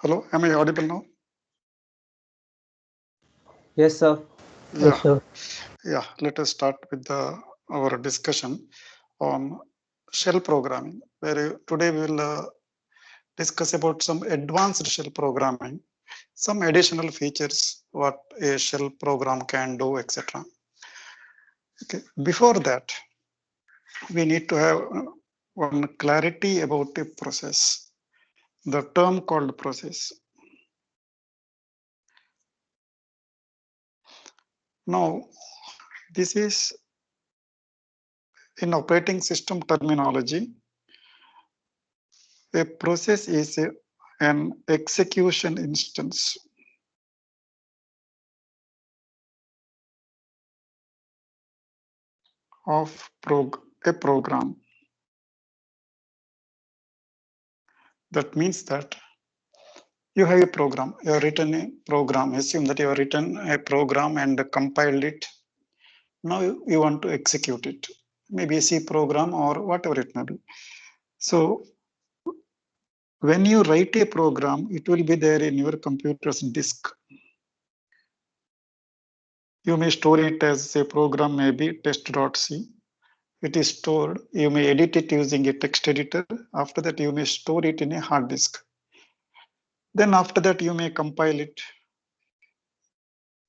Hello, am I audible now? Yes, sir. Yes, Yeah, sir. Let us start with our discussion on shell programming, where today we will discuss about some advanced shell programming, some additional features, what a shell program can do, etc. Okay. Before that, we need to have one clarity about a process, the term called process. Now, this is in operating system terminology. A process is an execution instance of a program. That means that you have a program, you have written a program, assume that you have written a program and compiled it. Now you want to execute it, maybe a C program or whatever it may be. So when you write a program, it will be there in your computer's disk. You may store it as a program, maybe test.c. It is stored. You may edit it using a text editor. After that, you may store it in a hard disk. Then after that, you may compile it.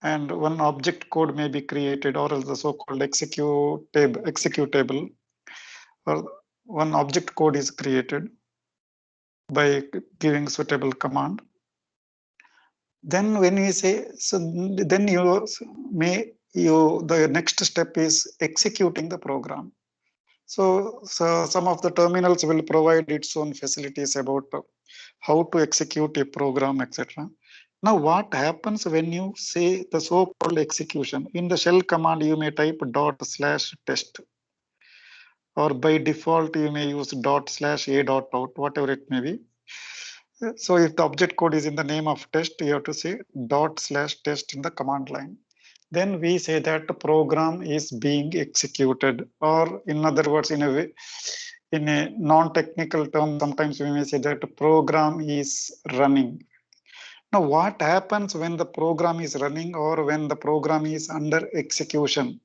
And one object code may be created, or else the so-called executable, or one object code is created by giving suitable command. Then when we say, so then the next step is executing the program. So some of the terminals will provide its own facilities about how to execute a program, etc. Now, what happens when you say the so-called execution? In the shell command, you may type ./test, or by default, you may use ./a.out, whatever it may be. So if the object code is in the name of test, you have to say ./test in the command line. Then we say that the program is being executed, or in other words, in a way, in a non-technical term, sometimes we may say that the program is running. Now, what happens when the program is running or when the program is under execution?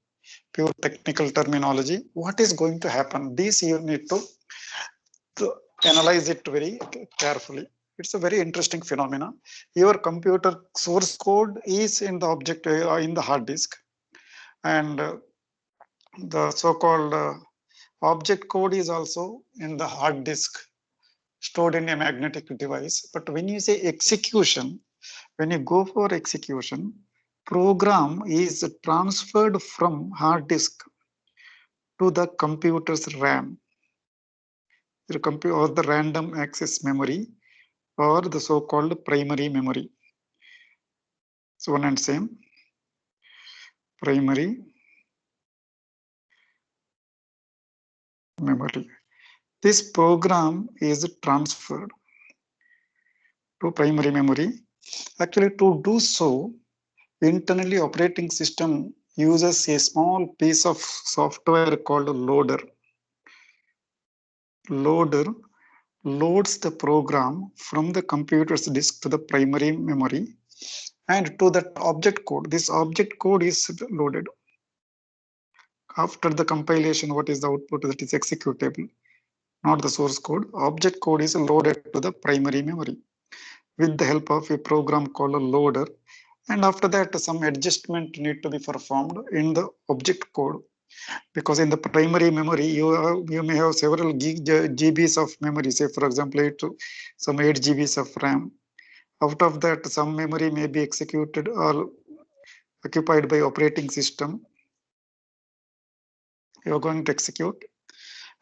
Pure technical terminology. What is going to happen? This you need to analyze it very carefully. It's a very interesting phenomena. Your computer source code is in the object in the hard disk, and the so-called object code is also in the hard disk, stored in a magnetic device. But when you say execution, when you go for execution, program is transferred from hard disk to the computer's RAM, or the random access memory, or the so-called primary memory. So one and same, primary memory. This program is transferred to primary memory. Actually, to do so, internally operating system uses a small piece of software called loader. Loader loads the program from the computer's disk to the primary memory and to that object code. This object code is loaded. After the compilation, what is the output? That is executable, not the source code. Object code is loaded to the primary memory with the help of a program called a loader. And after that, some adjustment need to be performed in the object code, because in the primary memory, you may have several GBs of memory. Say, for example, some 8 GBs of RAM. Out of that, some memory may be executed or occupied by operating system. You are going to execute,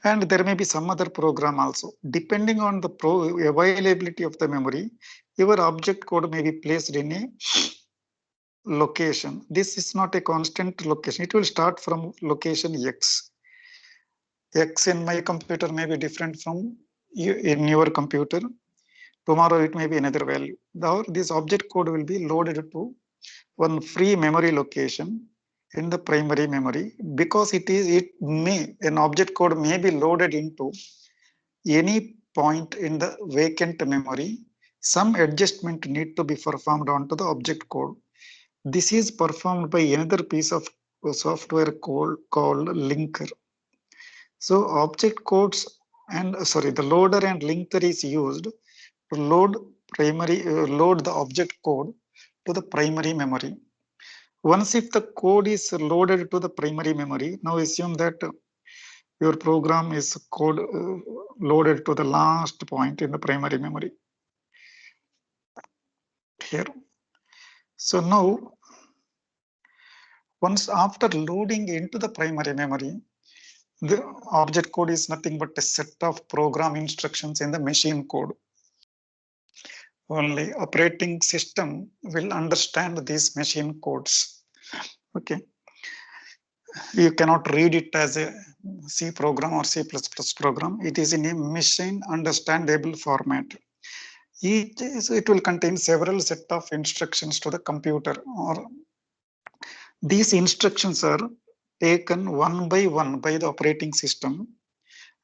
and there may be some other program also. Depending on the availability of the memory, your object code may be placed in a location. This is not a constant location. It will start from location X. X in my computer may be different from in your computer. Tomorrow it may be another value. Now this object code will be loaded to one free memory location in the primary memory, because an object code may be loaded into any point in the vacant memory. some adjustment need to be performed onto the object code. This is performed by another piece of software called linker. So object codes and the loader and linker is used to load the object code to the primary memory. Once if the code is loaded to the primary memory, now assume that your program is code loaded to the last point in the primary memory here. So now, once after loading into the primary memory, the object code is nothing but a set of program instructions in the machine code. Only operating system will understand these machine codes. Okay. You cannot read it as a C program or C++ program. It is in a machine understandable format. It will contain several set of instructions to the computer, or these instructions are taken one by one by the operating system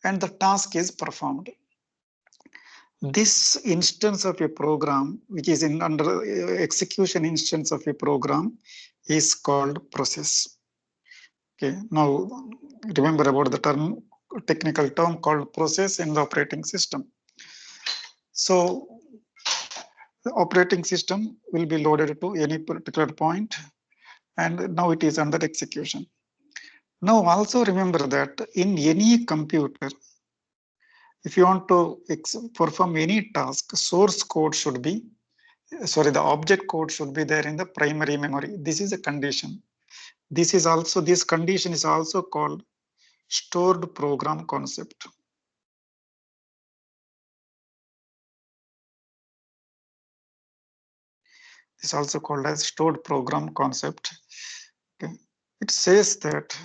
and the task is performed. This instance of a program, which is under execution instance of a program, is called process. Okay, now remember about the technical term called process in the operating system. So the operating system will be loaded to any particular point, and now it is under execution. Now also remember that in any computer, if you want to perform any task, source code should be, the object code should be there in the primary memory. This is a condition. This condition is also called stored program concept. It's also called as stored program concept. Okay. It says that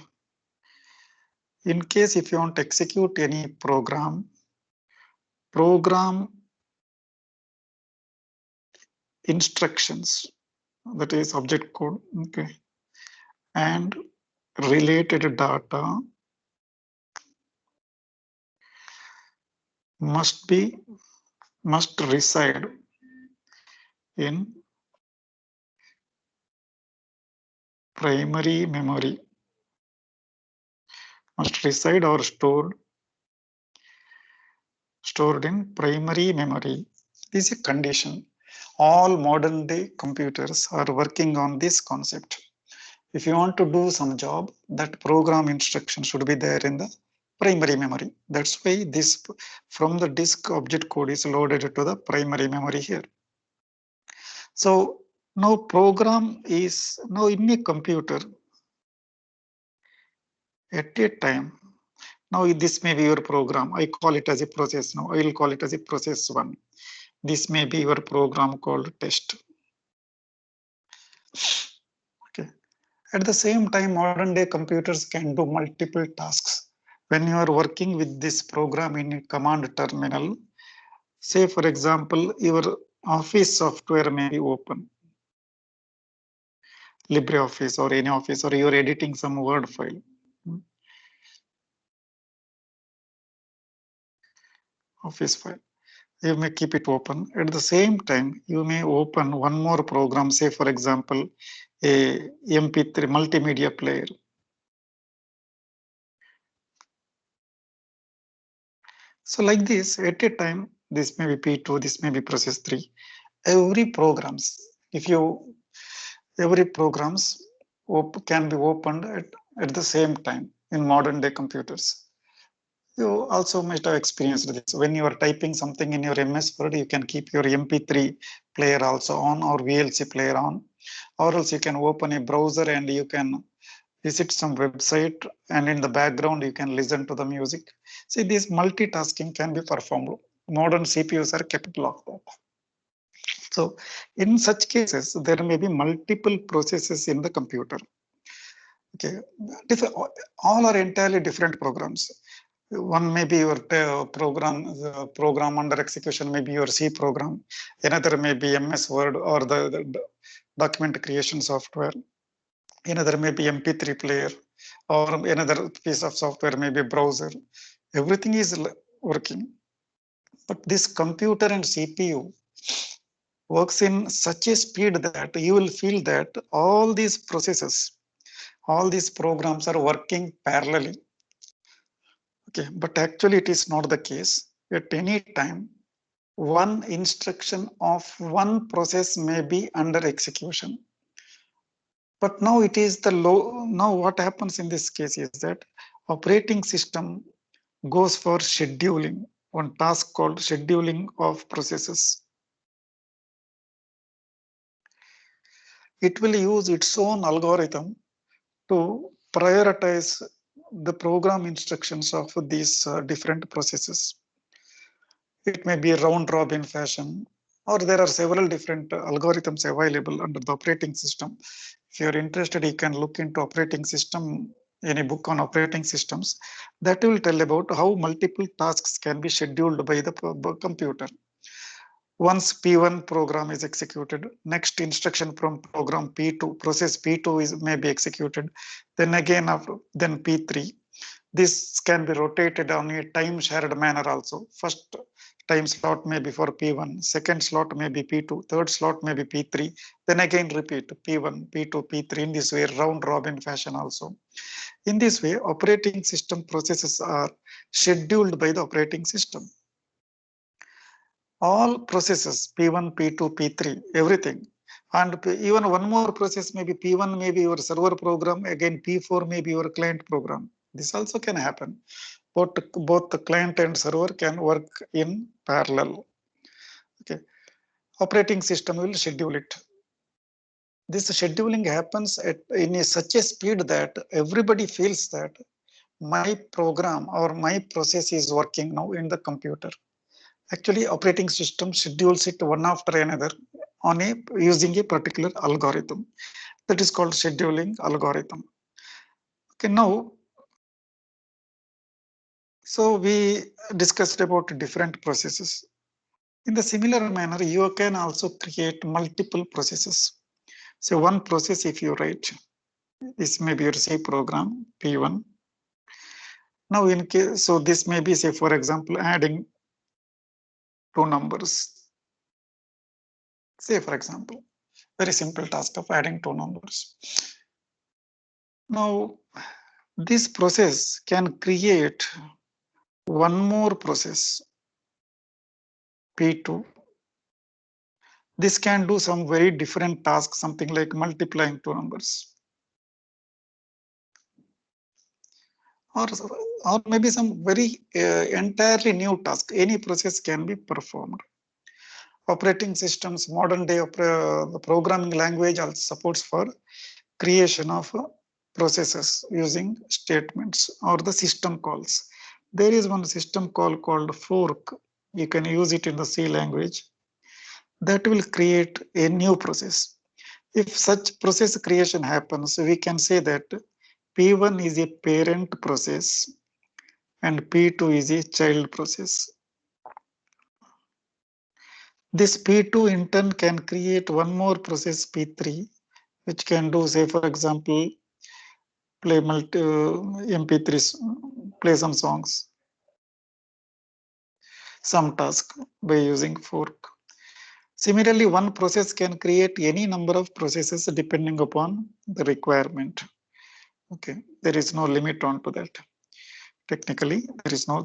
in case if you want to execute any program instructions, that is object code, okay, and related data must reside in primary memory, must reside or stored in primary memory. This is a condition. All modern day computers are working on this concept. If you want to do some job, that program instruction should be there in the primary memory. That's why this from the disk object code is loaded to the primary memory here. So now program is now in a computer at a time. Now this may be your program. I call it as a process now. I will call it as a process 1. This may be your program called test. Okay. At the same time, modern day computers can do multiple tasks. When you are working with this program in a command terminal, say for example, your office software may be open, LibreOffice or any office, or you are editing some Word file. Office file. You may keep it open. At the same time, you may open one more program, say for example, a MP3 multimedia player. So like this, at a time, this may be P2, this may be process 3. Every programs can be opened at the same time in modern day computers. You also must have experienced this. When you are typing something in your MS Word, you can keep your MP3 player also on, or VLC player on, or else you can open a browser and you can visit some website, and in the background you can listen to the music. See, this multitasking can be performed. Modern CPUs are capable of that. So in such cases, there may be multiple processes in the computer. Okay, all are entirely different programs. One may be your program under execution may be your C program. Another may be MS Word or the document creation software. Another may be MP3 player, or another piece of software may be browser. Everything is working. But this computer and CPU works in such a speed that you will feel that all these processes, all these programs are working parallelly. Okay, but actually it is not the case. At any time, one instruction of one process may be under execution. But now it is the low. Now what happens in this case is that operating system goes for scheduling, one task called scheduling of processes. It will use its own algorithm to prioritize the program instructions of these different processes. It may be a round robin fashion, or there are several different algorithms available under the operating system. If you're interested, you can look into operating system, any book on operating systems that will tell about how multiple tasks can be scheduled by the computer. Once P1 program is executed, next instruction from program P2, process P2 may be executed, then again then P3. This can be rotated on a time shared manner also. First time slot may be for P1, second slot may be P2, third slot may be P3, then again repeat P1, P2, P3 in this way, round robin fashion also. In this way, operating system processes are scheduled by the operating system. All processes P1, P2, P3, everything. And even one more process, maybe P1 may be your server program, again P4 may be your client program. This also can happen. Both the client and server can work in parallel. Okay. Operating system will schedule it. This scheduling happens in such a speed that everybody feels that my program or my process is working now in the computer. Actually, operating system schedules it one after another on using a particular algorithm. That is called scheduling algorithm. Okay, now, so we discussed about different processes. In the similar manner, you can also create multiple processes. So one process, if you write, this may be your C program, P1. Now in case, so this may be, say, for example, adding two numbers. Say, for example, very simple task of adding two numbers. Now, this process can create one more process, P2. This can do some very different task, something like multiplying two numbers. Or maybe some very entirely new task. Any process can be performed. Operating systems, modern day programming language also supports for creation of processes using statements or the system calls. There is one system call called fork. You can use it in the C language. That will create a new process. If such process creation happens, we can say that P1 is a parent process and P2 is a child process. This P2 in turn can create one more process P3, which can do, say, for example, play MP3s, play some songs, some task by using fork. Similarly, one process can create any number of processes depending upon the requirement. Okay, there is no limit onto that. Technically,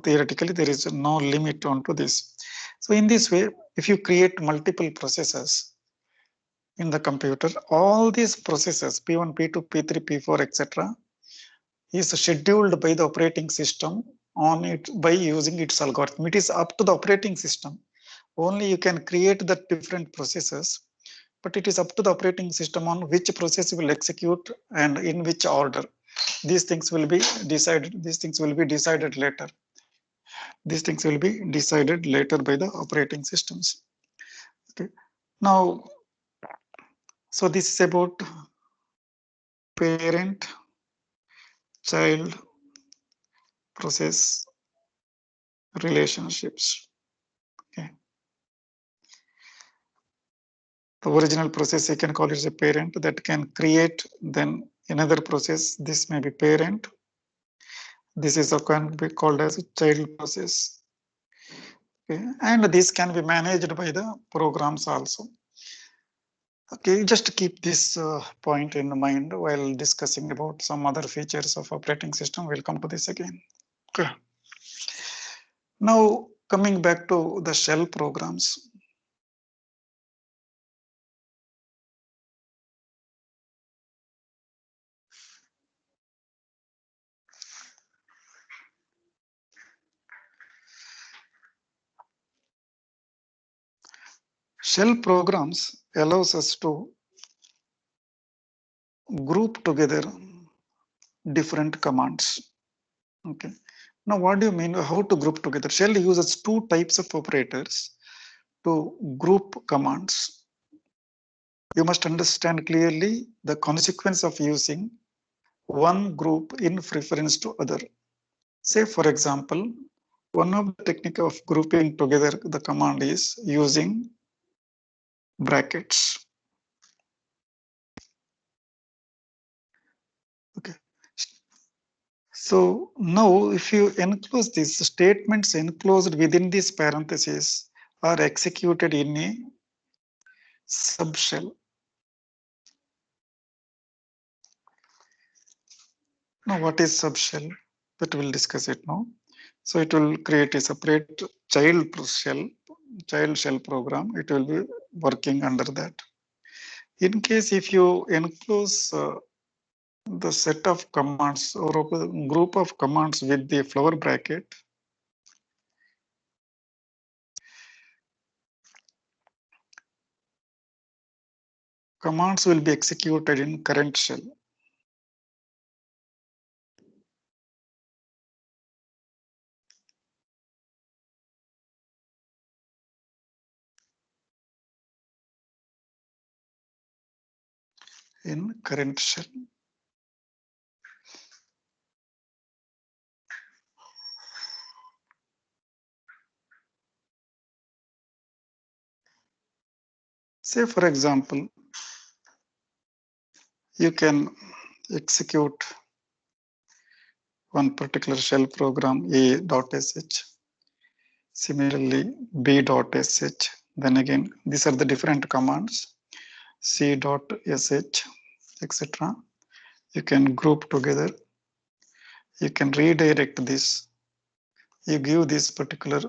theoretically, there is no limit onto this. So in this way, if you create multiple processes in the computer, all these processes, P1, P2, P3, P4, etc., is scheduled by the operating system on it by using its algorithm. It is up to the operating system. Only you can create the different processes, but it is up to the operating system on which process will execute and in which order. These things will be decided. These things will be decided later. These things will be decided later by the operating systems. Okay. Now, so this is about parent child process relationships. Okay. The original process, you can call it a parent that can create then another process. This may be parent. This is can be called as a child process. Okay, and this can be managed by the programs also. Okay, just keep this point in mind while discussing about some other features of operating system. We'll come to this again. Okay. Now coming back to the shell programs. Shell programs allows us to group together different commands. Okay. Now, what do you mean? How to group together? Shell uses two types of operators to group commands. You must understand clearly the consequence of using one group in preference to other. Say, for example, one of the technique of grouping together the command is using brackets. Okay. So now if you enclose these statements enclosed within this parenthesis are executed in a subshell. Now what is subshell? That we'll discuss it now. So it will create a separate child shell program. It will be working under that. In case if you enclose the set of commands or a group of commands with the flower bracket, commands will be executed in current shell. In current shell. Say for example, you can execute one particular shell program a.sh, similarly b.sh, then again these are the different commands c.sh, etc. You can group together, you can redirect this, you give this particular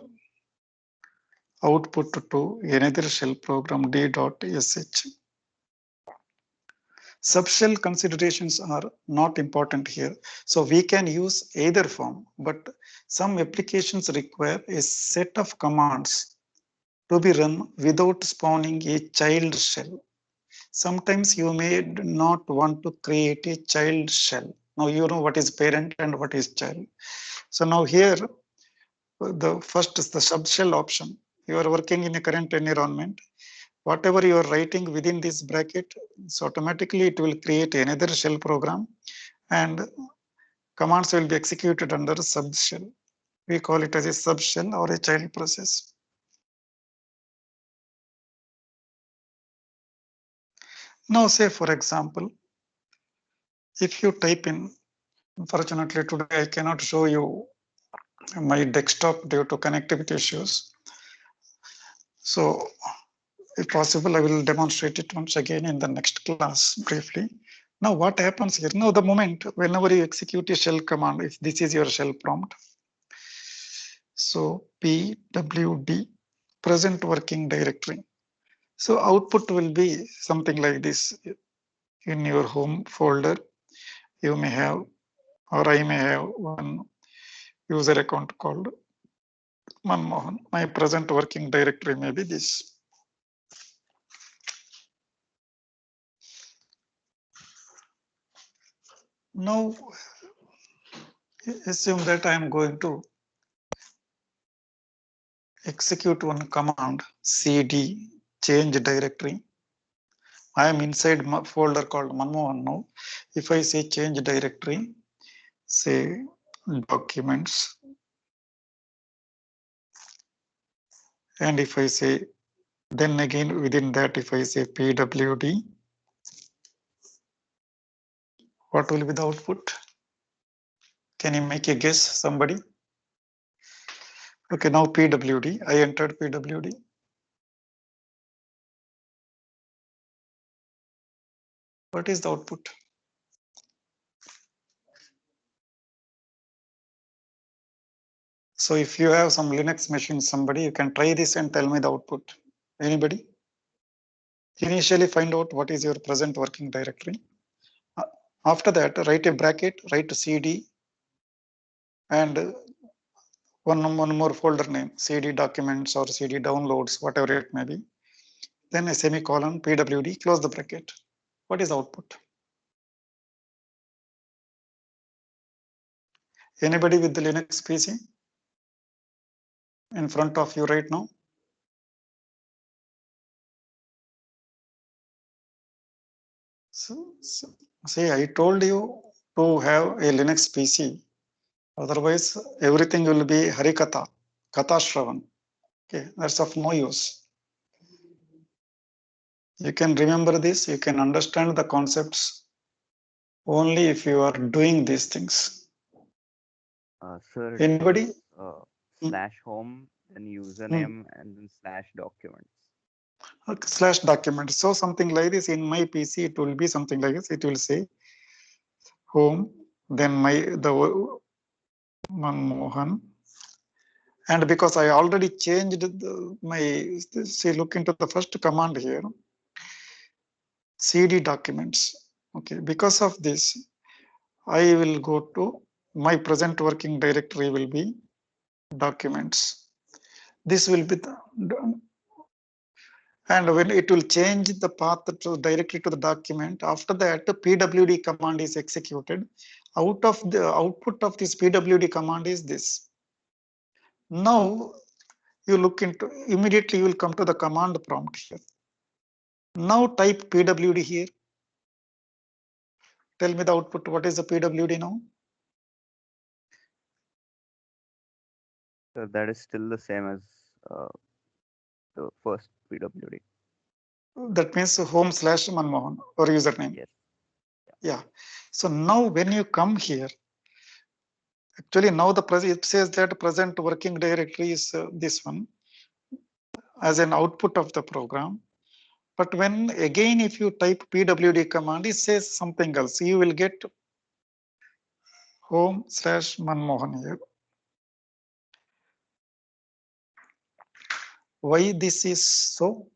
output to another shell program d.sh. Subshell considerations are not important here. So we can use either form, but some applications require a set of commands to be run without spawning a child shell. Sometimes you may not want to create a child shell. Now you know what is parent and what is child. So now here, the first is the subshell option. You are working in a current environment. Whatever you are writing within this bracket, so automatically it will create another shell program and commands will be executed under subshell. We call it as a subshell or a child process. Now say for example, if you type in, unfortunately today I cannot show you my desktop due to connectivity issues. So if possible, I will demonstrate it once again in the next class briefly. Now what happens here? Now the moment whenever you execute a shell command, if this is your shell prompt, so pwd present working directory. So output will be something like this. In your home folder, you may have, or I may have one user account called Manmohan. My present working directory may be this. Now assume that I am going to execute one command cd change directory. I am inside my folder called Manmohan now. If I say change directory, say documents, and if I say, then again within that if I say pwd, what will be the output? Can you make a guess, somebody? Okay, now PWD. I entered PWD. What is the output? So if you have some Linux machine, somebody, you can try this and tell me the output. Anybody? Initially find out what is your present working directory. After that, write a bracket, write CD and one more folder name, CD documents or CD downloads, whatever it may be. Then a semicolon, PWD, close the bracket. What is the output? Anybody with the Linux PC in front of you right now? So, see, I told you to have a Linux PC. Otherwise, everything will be Harikatha, Katha Shravan. Okay, that's of no use. You can remember this, you can understand the concepts only if you are doing these things. Sir, it Anybody? was slash home, then username, and then slash documents. Okay, slash document. So something like this in my PC, it will be something like this. It will say home, then the Manmohan. And because I already changed see, look into the first command here, CD documents. Okay, because of this, I will go to my present working directory will be documents. This will be and when it will change the path to directly to the document. After that, pwd command is executed. Out of the output of this pwd command is this. Now you look into, immediately you will come to the command prompt here. Now type pwd here. Tell me the output. What is the pwd now? So that is still the same as the first PWD. That means home/Manmohan or username. Yes. Yeah. So now when you come here, actually now it says that present working directory is this one as an output of the program. But when again, if you type pwd command, it says something else. You will get home/Manmohan here. Why this is so?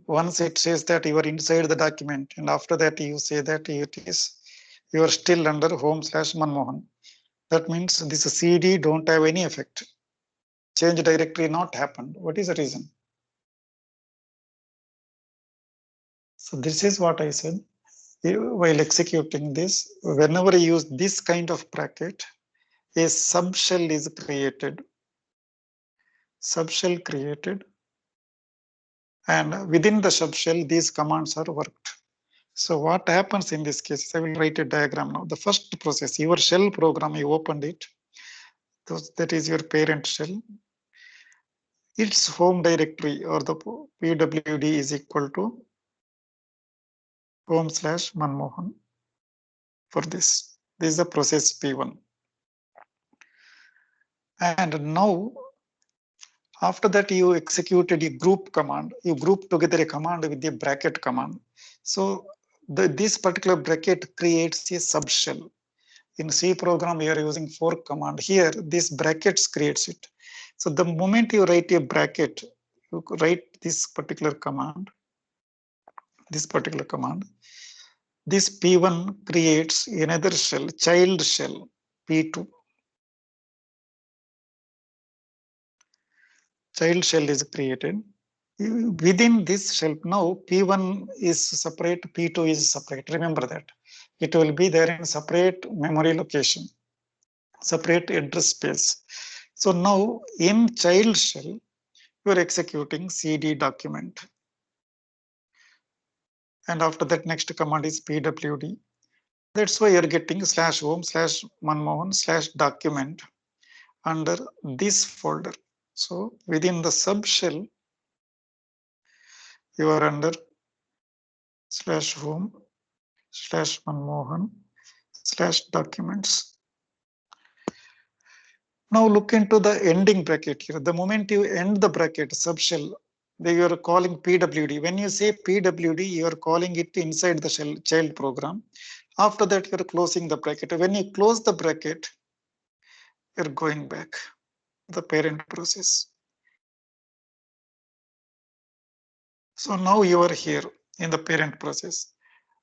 Once it says that you are inside the document, and after that you say that you are still under home/Manmohan. That means this CD don't have any effect. Change directory not happened. What is the reason? So this is what I said. While executing this, whenever you use this kind of bracket, a subshell is created. Subshell created, and within the subshell, these commands are worked. So what happens in this case? I will write a diagram now. The first process, your shell program, you opened it. That is your parent shell. Its home directory or the pwd is equal to home/Manmohan for this. This is the process P1. And now, after that, you executed a group command. You group together a command with the bracket command. So this particular bracket creates a subshell. In C program, we are using fork command. Here, this brackets creates it. So the moment you write a bracket, you write this particular command, this P1 creates another shell, child shell, P2. Child shell is created. Within this shell, now P1 is separate, P2 is separate. Remember that. It will be there in separate memory location, separate address space. So now in child shell, you are executing CD document. And after that, next command is pwd. That's why you're getting /home/Manmohan/document under this folder. So within the subshell, you are under /home/Manmohan/documents. Now look into the ending bracket here. The moment you end the bracket subshell, you are calling PWD. When you say PWD, you are calling it inside the shell child program. After that, you are closing the bracket. When you close the bracket, you are going back to the parent process. So now you are here in the parent process.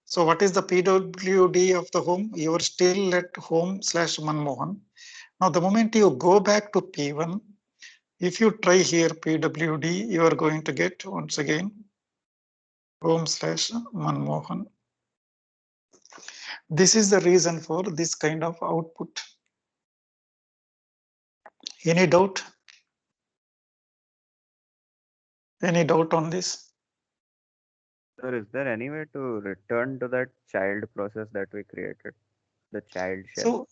So what is the PWD of the home? You are still at home/Manmohan. Now the moment you go back to P1, if you try here PWD, you are going to get once again home/Manmohan. This is the reason for this kind of output. Any doubt? Any doubt on this? Sir, is there any way to return to that child process that we created, the child shell? So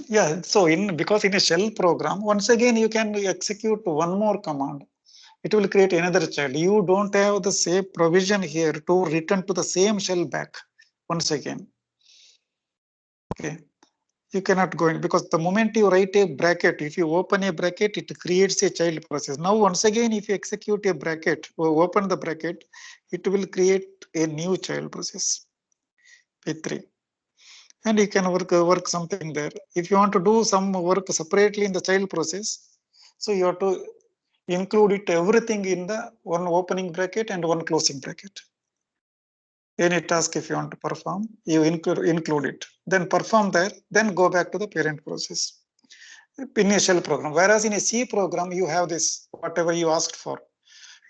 yeah, so because in a shell program, once again you can execute one more command. It will create another child. You don't have the same provision here to return to the same shell back once again. Okay. You cannot go in because the moment you write a bracket, if you open a bracket, it creates a child process. Now, once again, if you execute a bracket or open the bracket, it will create a new child process, P3. And you can work something there. If you want to do some work separately in the child process, so you have to include it everything in the one opening bracket and one closing bracket. Any task if you want to perform, you include it. Then perform there, then go back to the parent process. In a shell program. Whereas in a C program, you have this, whatever you asked for,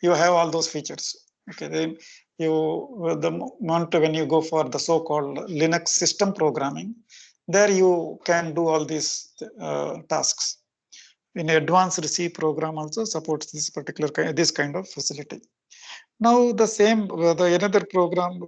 you have all those features. Okay, then the moment when you go for the so-called Linux system programming, there you can do all these tasks. In advanced C program also supports this particular this kind of facility. Now the same, the another program,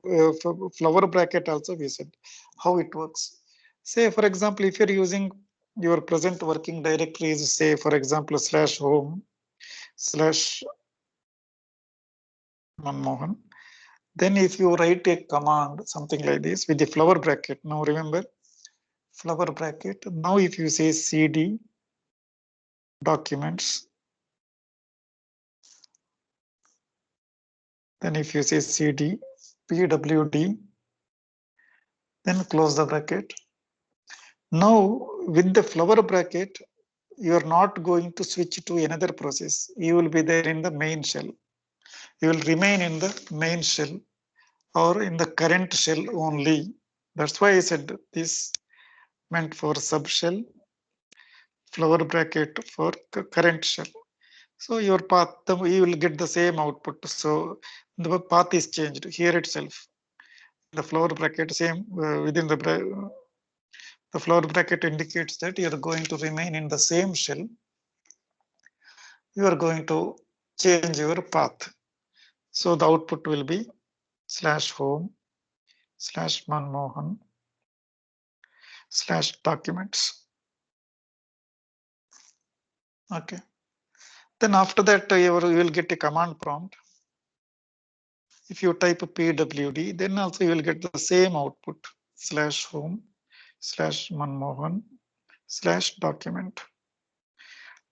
flower bracket also we said how it works. Say for example, if you're using your present working directory is say for example /home/Manmohan. Then if you write a command something like this with the flower bracket, now remember flower bracket. Now if you say cd documents, then if you say cd pwd, then close the bracket. Now with the flower bracket, you are not going to switch to another process. You will be there in the main shell. You will remain in the main shell or in the current shell only. That's why I said this meant for subshell, flower bracket for current shell. So your path, you will get the same output. So the path is changed here itself. The flower bracket same within the flower bracket indicates that you are going to remain in the same shell. You are going to change your path. So the output will be /home/Manmohan/documents. Okay. Then after that, you will get a command prompt. If you type pwd, then also you will get the same output /home/Manmohan/document.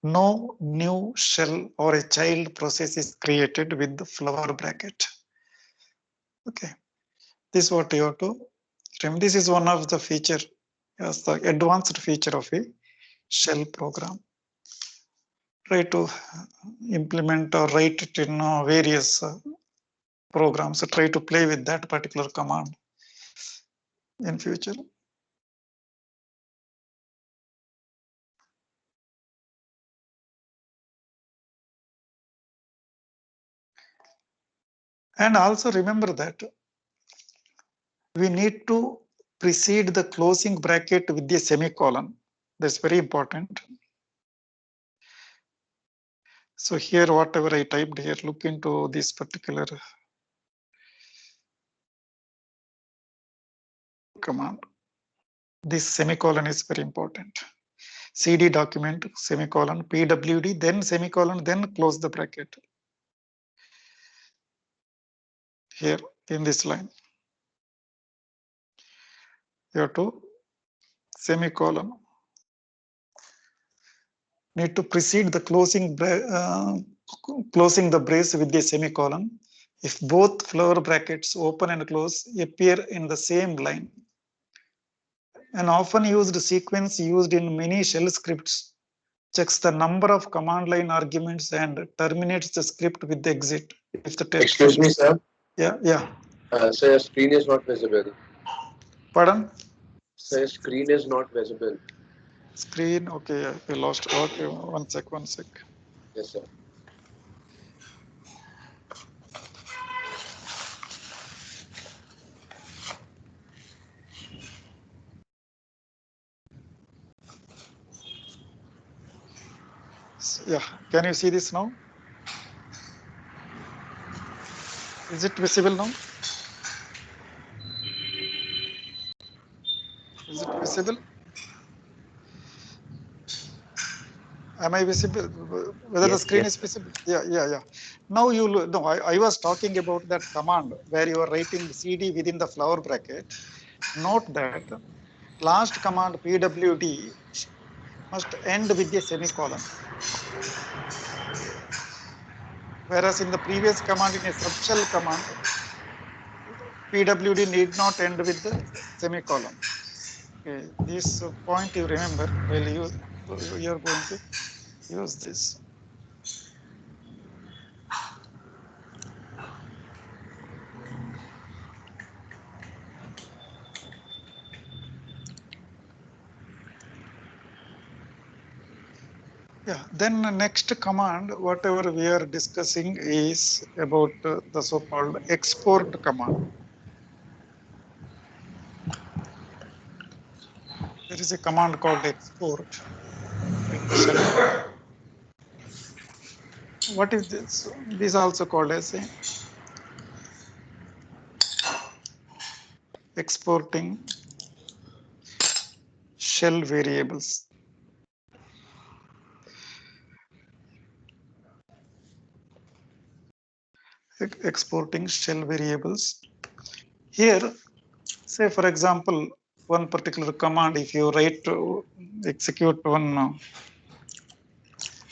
No new shell or a child process is created with the flower bracket. Okay. This is what you have to remember. This is one of the feature, yes, the advanced feature of a shell program. Try to implement or write it in various programs. So try to play with that particular command in future. And also remember that we need to precede the closing bracket with the semicolon. That's very important. So here, whatever I typed here, look into this particular command. This semicolon is very important. CD document, semicolon, PWD, then semicolon, then close the bracket. Here in this line, you have to semicolon. need to precede the closing the brace with a semicolon if both flower brackets open and close appear in the same line. An often used sequence used in many shell scripts checks the number of command line arguments and terminates the script with the exit if the test Excuse me, fails. sir. Yeah. So your screen is not visible. Pardon? So your screen is not visible. Screen. Okay, we lost. Okay, one sec. Yes, sir. Yeah. Can you see this now? Is it visible now? Is it visible? Am I visible? Whether the screen is visible? Yeah. Now you no. I was talking about that command where you are writing CD within the flower bracket. Note that last command pwd must end with a semicolon, whereas in the previous command, in a subshell command, pwd need not end with the semicolon. Okay, this point you remember while you are going to use this. Yeah, then next command, whatever we are discussing is about the so-called export command. There is a command called export in the shell program. What is this? This is also called as a exporting shell variables. Exporting shell variables. Here, say for example, one particular command, if you write to execute one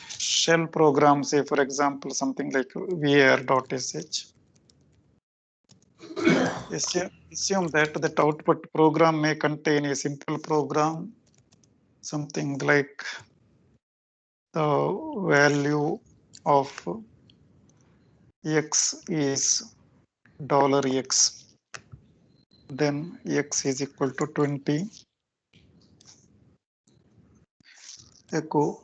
shell program, say for example, something like var.sh, assume that that output program may contain a simple program, something like the value of x is $x, then x is equal to 20, echo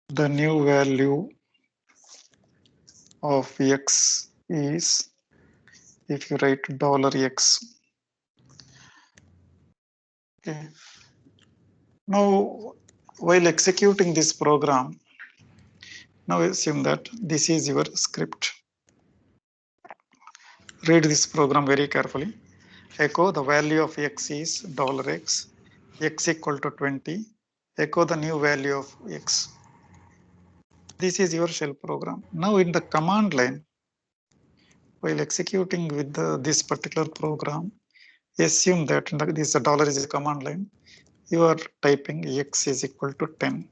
the new value of x is, if you write $x. Okay. Now, while executing this program, now assume that this is your script. Read this program very carefully. Echo the value of x is $x, x equal to 20, echo the new value of x. This is your shell program. Now in the command line, while executing with this particular program, assume that this dollar is a command line. You are typing x is equal to 10.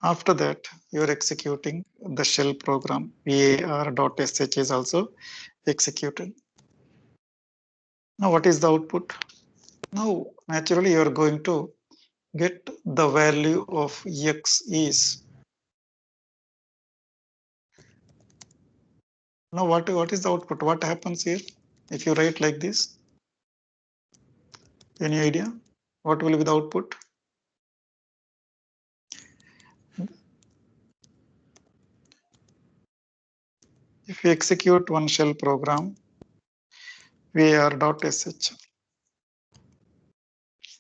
After that, you are executing the shell program. var.sh is also executed. Now, what is the output? Now, naturally, you are going to get the value of x is. Now, what is the output? What happens here if you write like this? Any idea? What will be the output? If you execute one shell program, var.sh,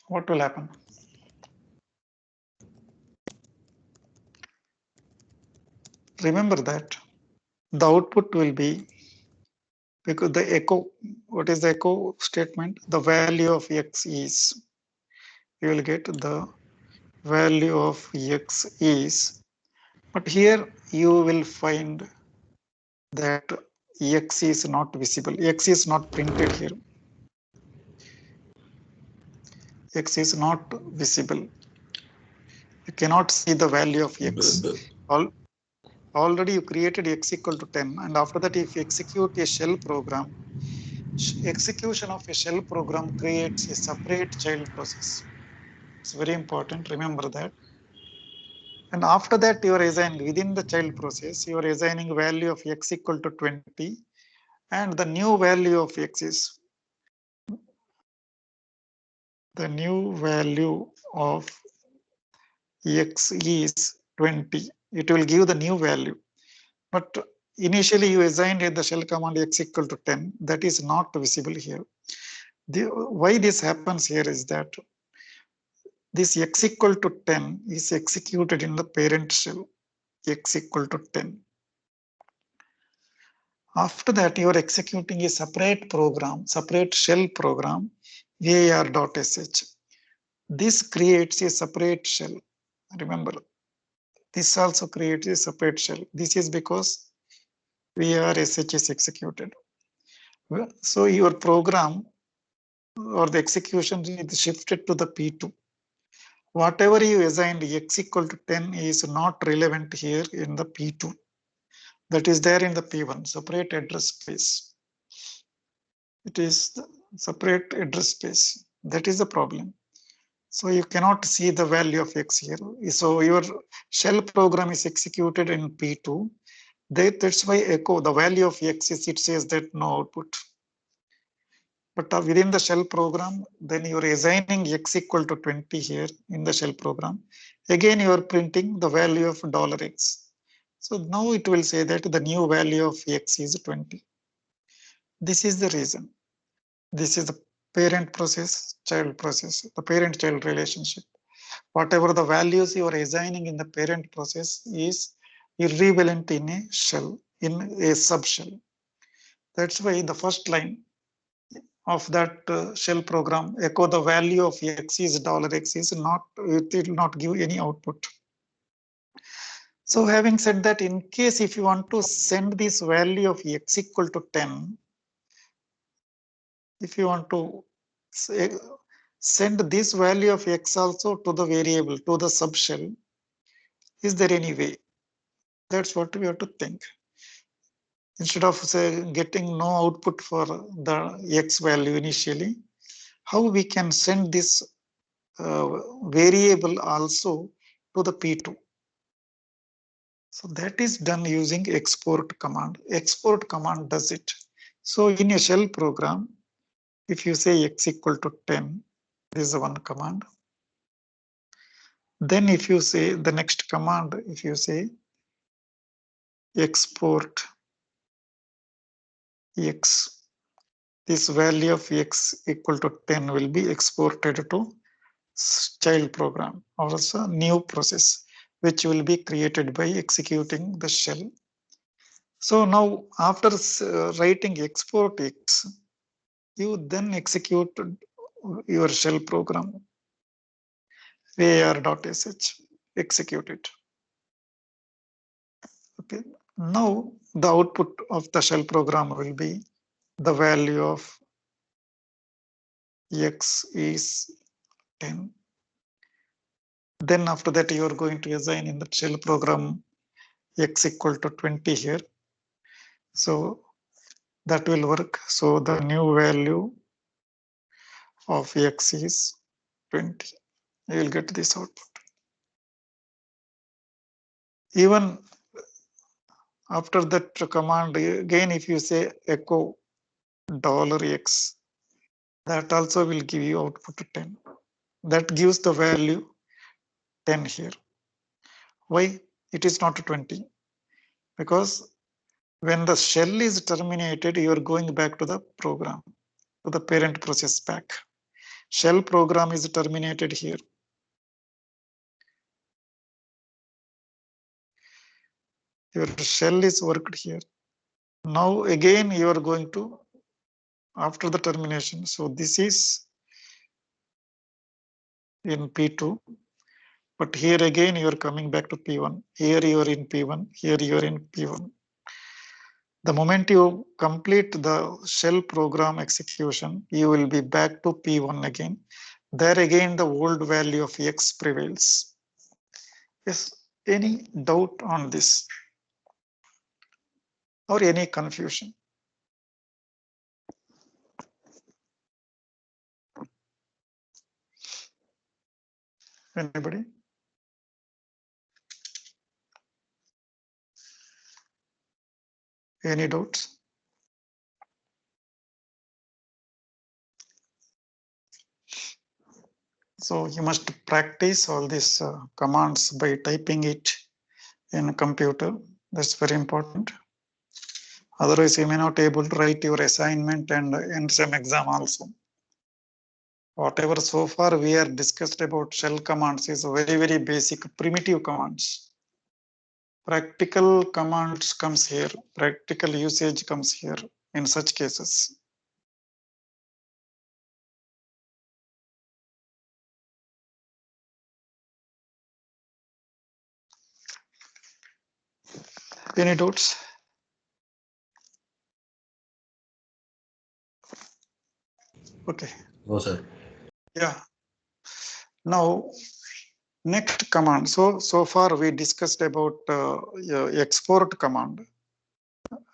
what will happen? Remember that the output will be, because the echo, what is the echo statement? The value of x is, you will get the value of x is, but here you will find that x is not visible, x is not printed here. X is not visible. You cannot see the value of X. Already you created X equal to 10, and after that if you execute a shell program, execution of a shell program creates a separate child process. It's very important, remember that. And after that you are assigning within the child process, you are assigning value of X equal to 20, and the new value of X is the new value of X is 20. It will give the new value. But initially you assigned the shell command X equal to 10. That is not visible here. Why this happens here is that this X equal to 10 is executed in the parent shell, X equal to 10. After that, you are executing a separate program, separate shell program, var.sh. This creates a separate shell. Remember, this also creates a separate shell. This is because var.sh is executed. So your program or the execution is shifted to the P2. Whatever you assigned X equal to 10 is not relevant here in the P2. That is there in the P1, separate address space. It is the separate address space. That is the problem. So you cannot see the value of X here. So your shell program is executed in P2. That's why echo, the value of X is, it says that no output. But within the shell program, then you are assigning X equal to 20 here in the shell program. Again, you are printing the value of $X. So now it will say that the new value of X is 20. This is the reason. This is the parent process, child process, the parent-child relationship. Whatever the values you are assigning in the parent process is irrelevant in a shell, in a subshell. That's why the first line of that shell program, echo the value of X is $X is not, it will not give any output. So having said that, in case if you want to send this value of X equal to 10, if you want to say, send this value of X also to the variable, to the subshell, is there any way? That's what we have to think. Instead of say getting no output for the X value initially, how we can send this variable also to the P2. So that is done using export command. Export command does it. So in a shell program, if you say X equal to 10, this is one command. Then if you say the next command, if you say export X, this value of X equal to 10 will be exported to child program, or also new process, which will be created by executing the shell. So now after writing export X, you then execute your shell program, var.sh, execute it. Okay. Now the output of the shell program will be the value of X is 10. Then after that you are going to assign in the shell program X equal to 20 here. So that will work. So the new value of X is 20. You will get this output. Even after that command, again if you say echo $X, that also will give you output 10. That gives the value 10 here. Why it is not 20? Because when the shell is terminated, you are going back to the program, to the parent process back. Shell program is terminated here. Your shell is worked here. Now again you are going to, after the termination, so this is in P2, but here again you are coming back to P1. Here you are in P1, here you are in P1. The moment you complete the shell program execution, you will be back to P1 again. There again, the old value of x prevails. Yes, any doubt on this or any confusion? Anybody? Any doubts? So you must practice all these commands by typing it in a computer. That's very important. Otherwise, you may not able to write your assignment and in some exam also. Whatever so far we are discussed about shell commands is very basic primitive commands. Practical commands comes here. Practical usage comes here in such cases. Any doubts? Okay. No, sir. Yeah. Now, next command. So far we discussed about export command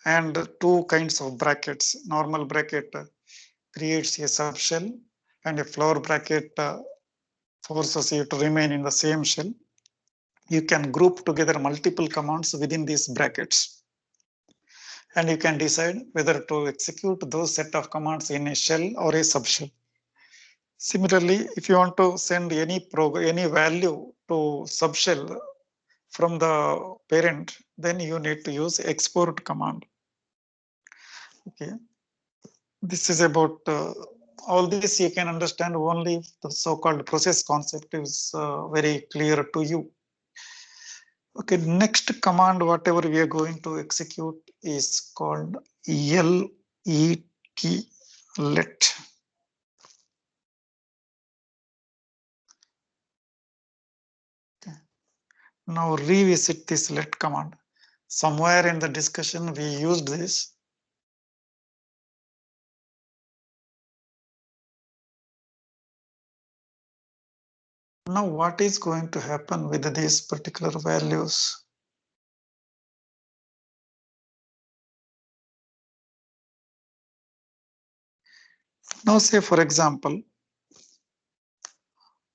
and two kinds of brackets. Normal bracket creates a subshell and a floor bracket forces you to remain in the same shell. You can group together multiple commands within these brackets. And you can decide whether to execute those set of commands in a shell or a subshell. Similarly, if you want to send any value to subshell from the parent, then you need to use export command. Okay, this is about all this you can understand only if the so-called process concept is very clear to you. Okay, next command, whatever we are going to execute is called let. Okay. Now revisit this let command. Somewhere in the discussion we used this. Now what is going to happen with these particular values? Now say for example,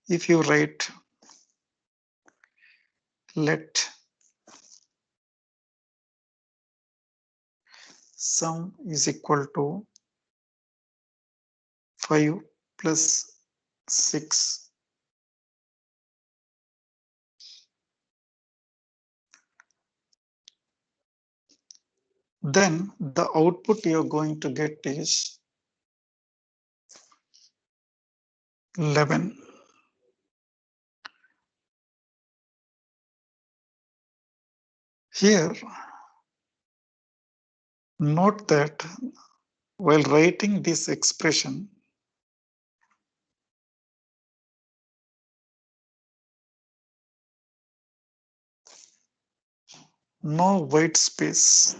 if you write let sum is equal to 5 plus 6, then the output you're going to get is 11. Here, note that while writing this expression, no white space.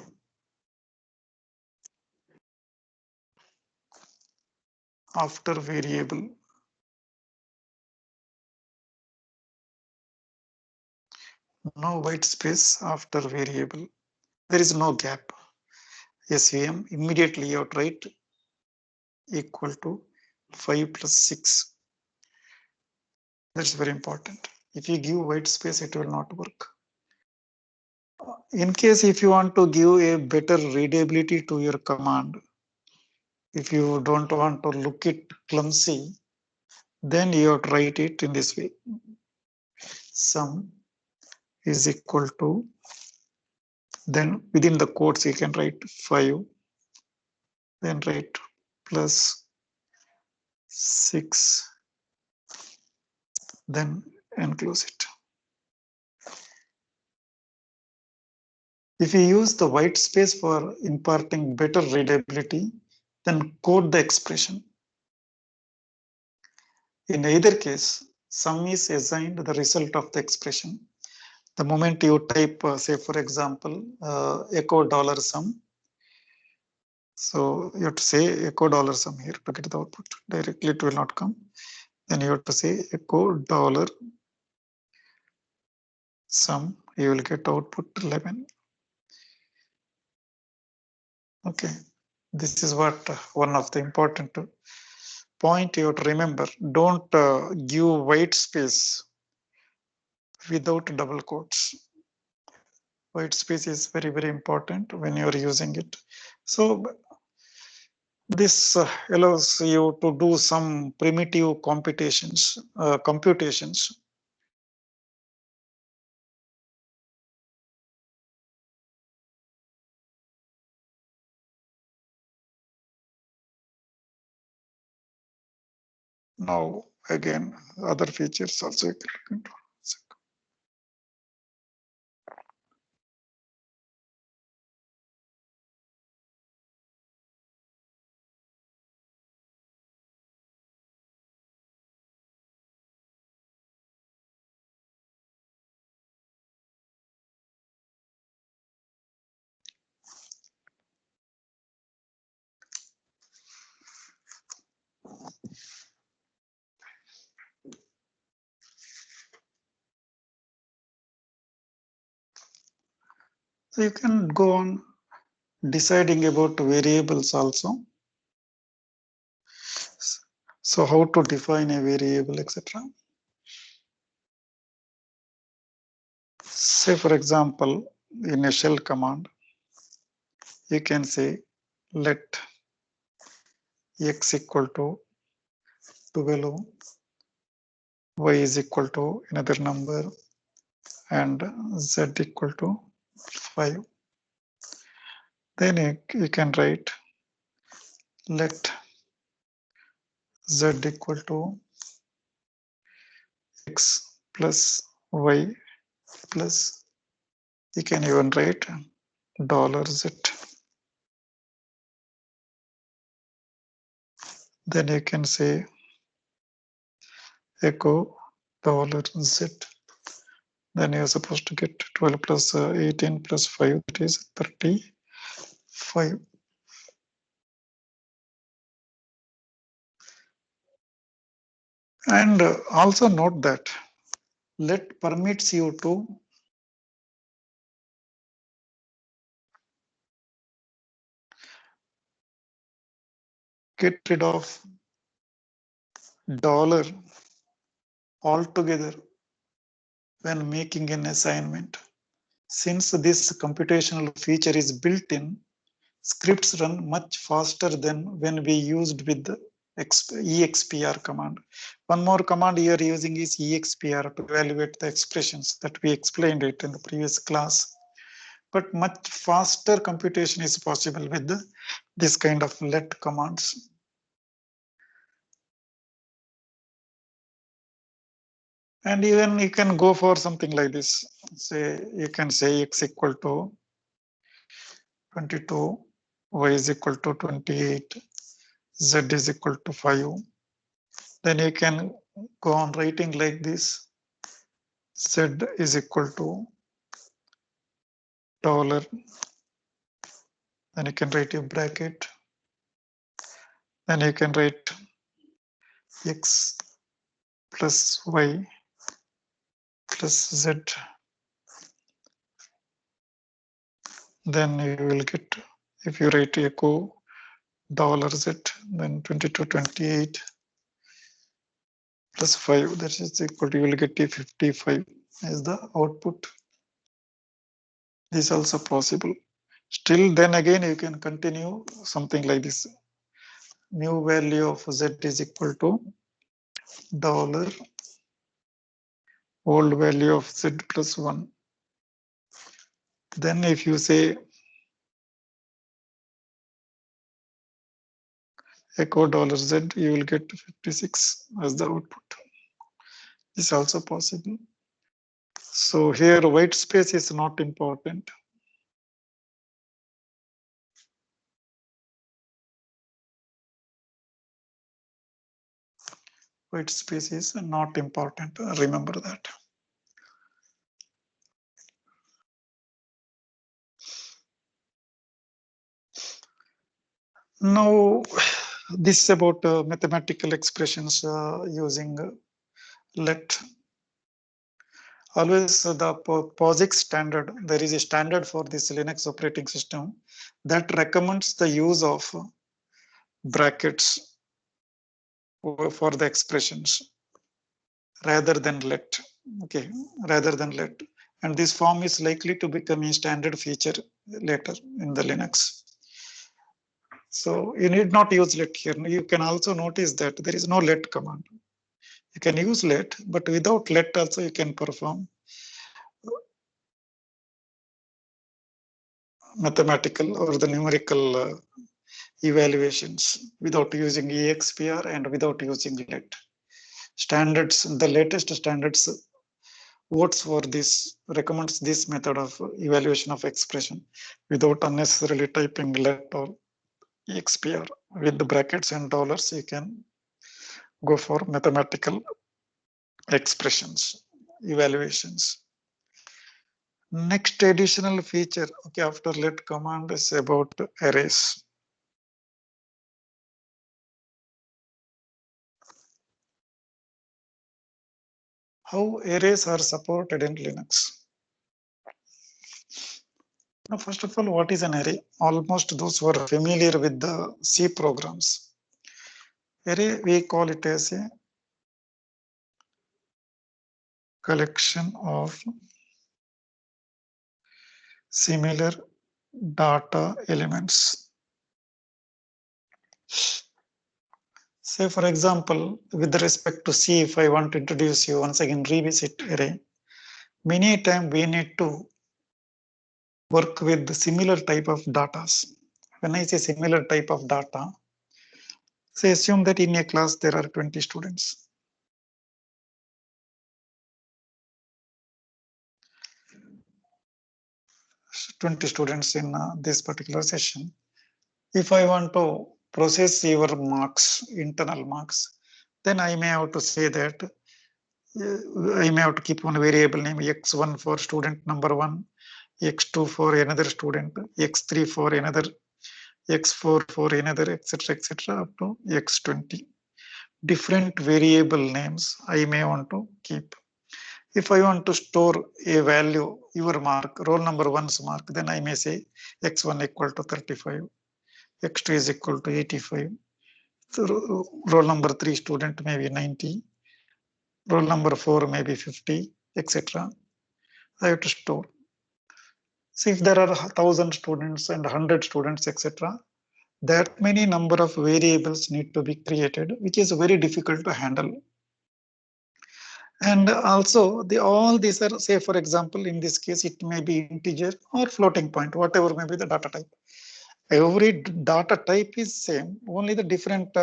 After variable. No white space after variable. There is no gap. SVM immediately you write equal to 5 plus 6. That's very important. If you give white space, it will not work. In case if you want to give a better readability to your command, if you don't want to look it clumsy, then you have to write it in this way. Sum is equal to, then within the quotes you can write 5, then write plus 6, then enclose it. If you use the white space for imparting better readability, then code the expression. In either case, sum is assigned the result of the expression. The moment you type, say for example, echo $sum. So you have to say echo $sum here to get the output. Directly it will not come. Then you have to say echo dollar sum. You will get output 11. Okay, this is what one of the important point you have to remember. Don't give white space without double quotes. White space is very, very important when you are using it. So this allows you to do some primitive computations. Now, again, other features also you can look into. So you can go on deciding about variables also. So how to define a variable, etc. Say, for example, in a shell command, you can say let x equal to 12, y is equal to another number, and z equal to 5. Then you can write let z equal to x plus y plus, you can even write $z. Then you can say echo $z. Then you're supposed to get 12 plus 18 plus 5, that is 35. And also note that let permits you to get rid of dollar altogether when making an assignment. Since this computational feature is built in, scripts run much faster than when we used with the expr command. One more command you are using is expr to evaluate the expressions that we explained it in the previous class. But much faster computation is possible with this kind of let commands. And even you can go for something like this. Say you can say x equal to 22, y is equal to 28, z is equal to 5. Then you can go on writing like this. Z is equal to dollar. Then you can write a bracket. Then you can write x plus y plus z. Then you will get, if you write echo $z, then 22, 28 plus 5, that is equal to, you will get a 55 as the output. This is also possible. Still, then again, you can continue something like this. New value of z is equal to dollar old value of z plus 1. Then if you say echo $z, you will get 56 as the output. This is also possible. So here white space is not important. White space is not important. Remember that. Now, This is about mathematical expressions using let. Always the POSIX standard, there is a standard for this Linux operating system that recommends the use of brackets for the expressions rather than let. Okay, rather than let. And this form is likely to become a standard feature later in the Linux. So you need not use let here. You can also notice that there is no let command. You can use let, but without let also you can perform mathematical or the numerical evaluations without using EXPR and without using let. Standards, the latest standards votes for this, recommends this method of evaluation of expression without unnecessarily typing let or EXPR. With the brackets and dollars, you can go for mathematical expressions, evaluations. Next additional feature, okay, after let command is about arrays. How arrays are supported in Linux? Now, first of all, what is an array? Almost those who are familiar with the C programs. Array, we call it as a collection of similar data elements. Say, for example, with respect to C, if I want to introduce you once again, revisit array, many times we need to work with the similar type of data. When I say similar type of data, say assume that in a class there are 20 students. 20 students in this particular session. If I want to process your marks, internal marks, then I may have to say that I may have to keep one variable name x1 for student number 1, x2 for another student, x3 for another, x4 for another, etc., up to x20. Different variable names I may want to keep. If I want to store a value, your mark, roll number 1's mark, then I may say x1 equal to 35, x2 is equal to 85. So roll number 3 student may be 90, roll number 4 may be 50, etc. I have to store. See, if there are 1,000 students and 100 students, etc., that many number of variables need to be created, which is very difficult to handle. And also, all these are, say, for example, in this case, it may be integer or floating point, whatever may be the data type. Every data type is same, only the different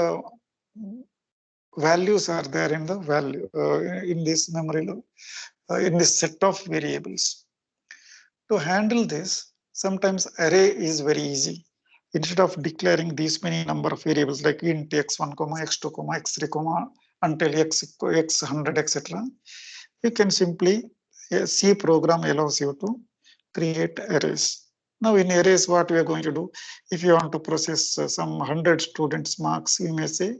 values are there in the value in this memory, in this set of variables. To handle this, sometimes array is very easy. Instead of declaring these many number of variables like int x1, x2, x3, until x100, etc., you can simply, a C program allows you to create arrays. Now in arrays, what we are going to do, if you want to process some 100 students marks, you may say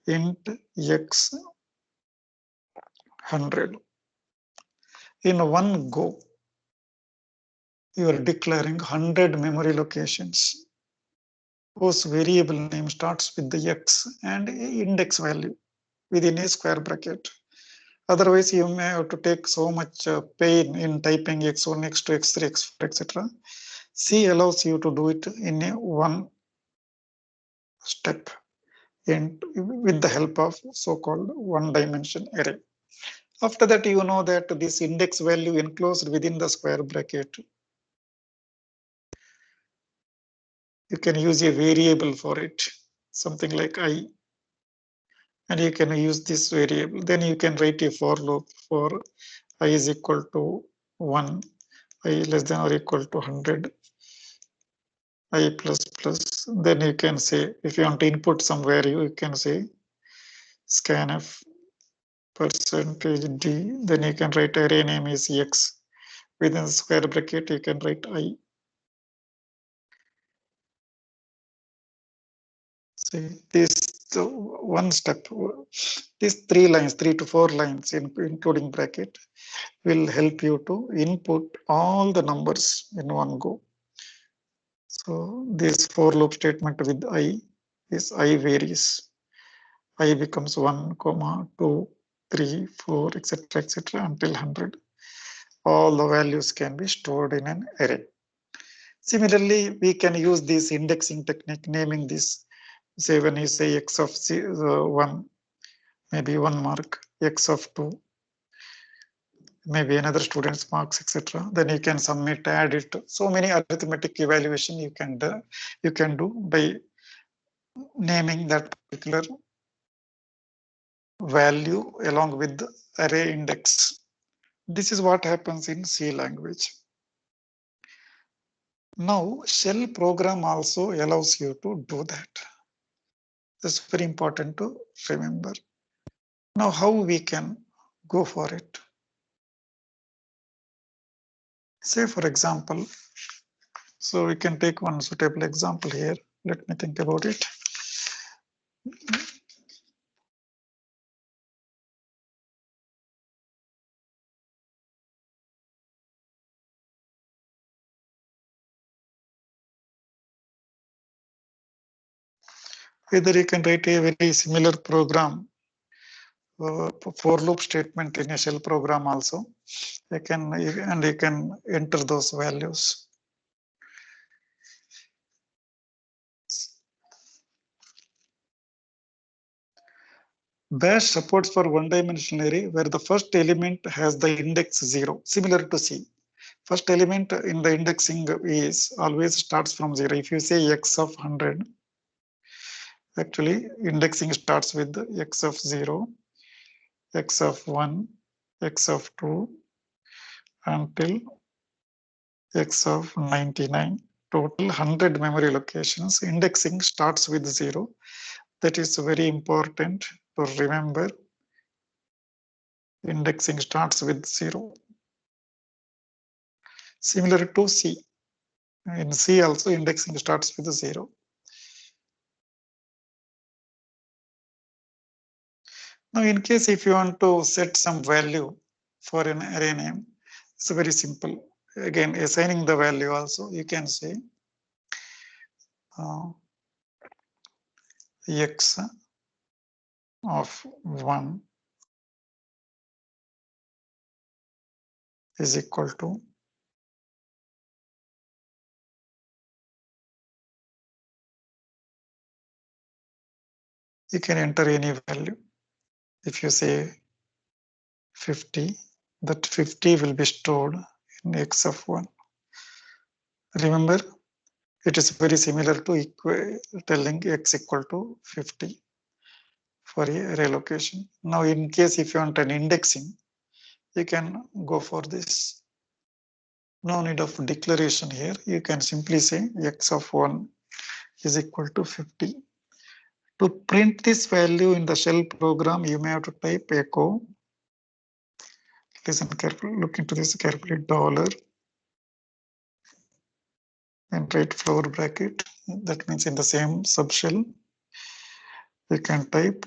int x 100. In one go, you are declaring 100 memory locations whose variable name starts with the x and index value within a square bracket. Otherwise, you may have to take so much pain in typing x1, x2, x3, x4, etc. C allows you to do it in a one step and with the help of so-called one-dimension array. After that, you know that this index value enclosed within the square bracket, you can use a variable for it, something like I, and you can use this variable. Then you can write a for loop for I is equal to 1, I less than or equal to 100, I plus plus. Then you can say, if you want to input some value, you can say scanf percentage d. Then you can write array name is x. Within the square bracket, you can write I. See, this one step, these 3 lines, 3 to 4 lines, including bracket, will help you to input all the numbers in one go. So this for loop statement with I is I varies. I becomes 1, 2, 3, 4, etc. until 100. All the values can be stored in an array. Similarly, we can use this indexing technique, naming this. Say when you say x of 1, maybe 1 mark, x of 2, maybe another student's marks, etc. Then you can submit, add it. So many arithmetic evaluation you can do by naming that particular value along with the array index. This is what happens in C language. Now, shell program also allows you to do that. That's very important to remember. Now, how we can go for it? Say, for example, so we can take one suitable example here. Let me think about it. Either you can write a very similar program, for loop statement in a shell program also. You can enter those values. Bash supports for one-dimensional array where the first element has the index 0, similar to C. First element in the indexing is always starts from 0. If you say x of 100, actually indexing starts with x of 0, x of 1, x of 2 until x of 99. Total 100 memory locations. Indexing starts with 0. That is very important to remember. Indexing starts with 0. Similar to C. In C also indexing starts with 0. Now in case if you want to set some value for an array name, it's very simple. Again, assigning the value also, you can say x of 1 is equal to you can enter any value. If you say 50, that 50 will be stored in x of 1. Remember, it is very similar to telling x equal to 50 for a array location. Now, in case if you want an indexing, you can go for this. No need of declaration here. You can simply say x of 1 is equal to 50. To print this value in the shell program, you may have to type echo. Listen carefully, look into this carefully, dollar, and write floor bracket. That means in the same subshell, you can type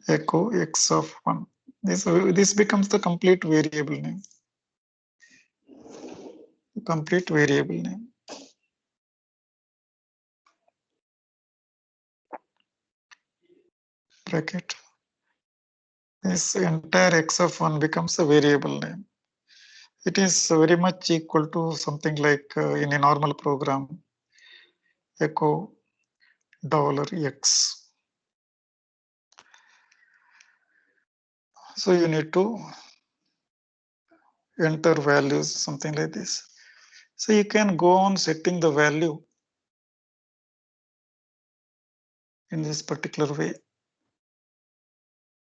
echo x of 1. This becomes the complete variable name. Complete variable name. Bracket. This entire x of 1 becomes a variable name. It is very much equal to something like in a normal program, echo $x. So you need to enter values, something like this. So you can go on setting the value in this particular way.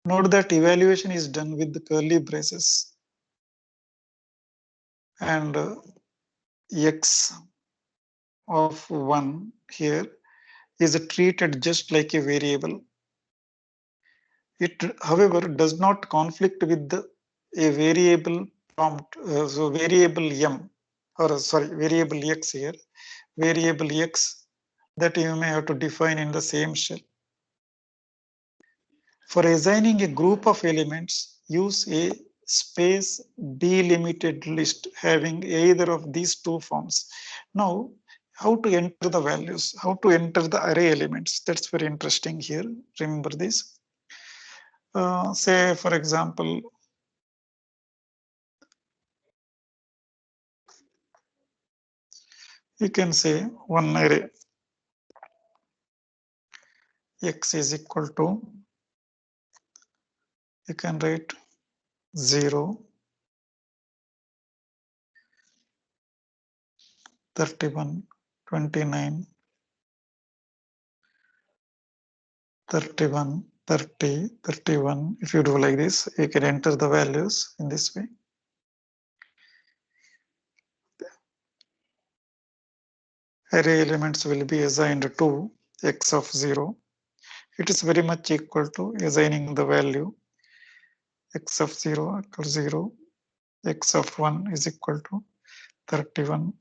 Note that evaluation is done with the curly braces and x of 1 here is treated just like a variable. It, however, does not conflict with a variable prompt, so variable m, or sorry, variable x here. Variable x that you may have to define in the same shell. For assigning a group of elements, use a space delimited list having either of these two forms. Now, how to enter the values, how to enter the array elements. That's very interesting here. Remember this. Say, for example, you can say one array x is equal to, you can write 0, 31, 29, 31, 30, 31. If you do like this, you can enter the values in this way. Array elements will be assigned to x of 0. It is very much equal to assigning the value x of 0 equals 0, x of 1 is equal to 31,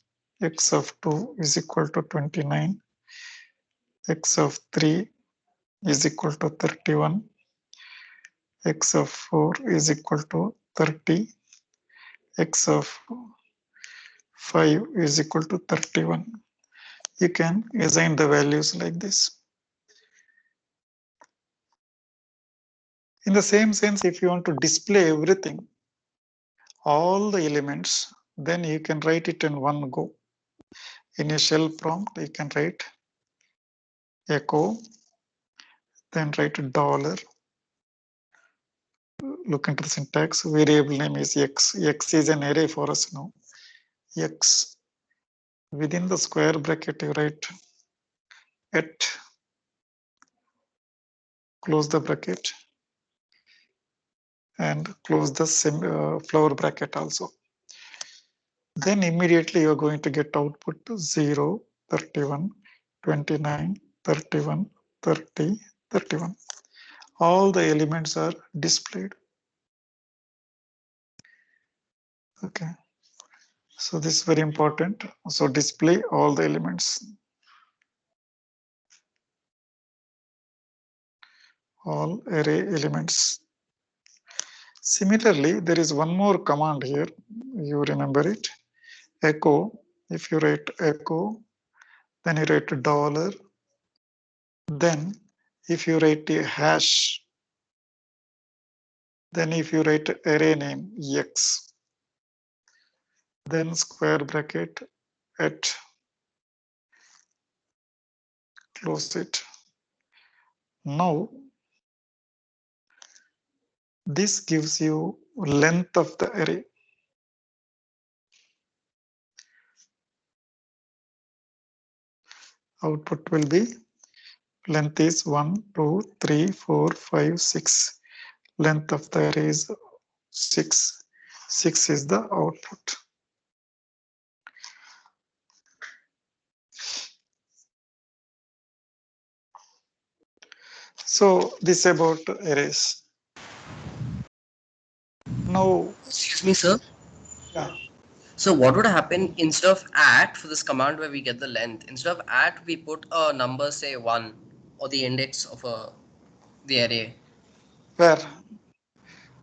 x of 2 is equal to 29, x of 3 is equal to 31, x of 4 is equal to 30, x of 5 is equal to 31. You can assign the values like this. In the same sense, if you want to display everything, all the elements, then you can write it in one go. In a shell prompt, you can write echo, then write $. Look into the syntax. Variable name is x. X is an array for us now. X. Within the square bracket, you write at, close the bracket, and close the flower bracket also. Then immediately you are going to get output 0, 31, 29, 31, 30, 31. All the elements are displayed. Okay. So this is very important. So display all the elements. All array elements. Similarly, there is one more command here. You remember it. Echo. If you write echo, then you write $. Then if you write a hash, then if you write array name x, then square bracket at, close it. Now this gives you length of the array. Output will be, length is 1, 2, 3, 4, 5, 6. Length of the array is 6. 6 is the output. So this about arrays. Now, Excuse me, sir. yeah, So what would happen instead of at for this command where we get the length? Instead of at, we put a number, say 1, or the index of the array. where?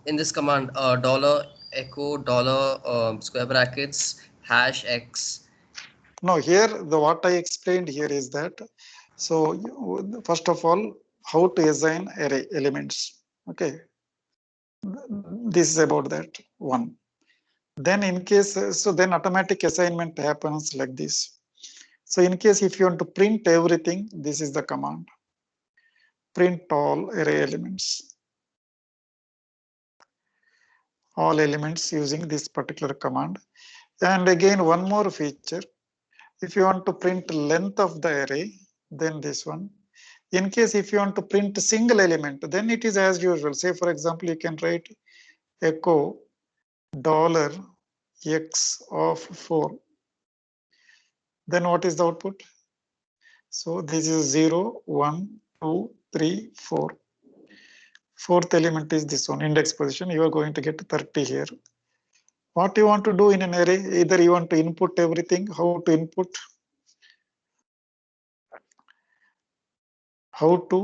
In this command, dollar echo dollar square brackets hash x. No, here the what I explained here is that, so first of all, how to assign array elements. Okay, this is about that one. Then in case, so then automatic assignment happens like this. So in case if you want to print everything, this is the command. Print all array elements. All elements using this particular command. And again, one more feature. If you want to print length of the array, then this one. In case if you want to print a single element, then it is as usual. Say for example, you can write echo $x of 4. Then what is the output? So this is 0, 1, 2, 3, 4. Fourth element is this one, index position. You are going to get 30 here. What you want to do in an array, either you want to input everything, how to input? how to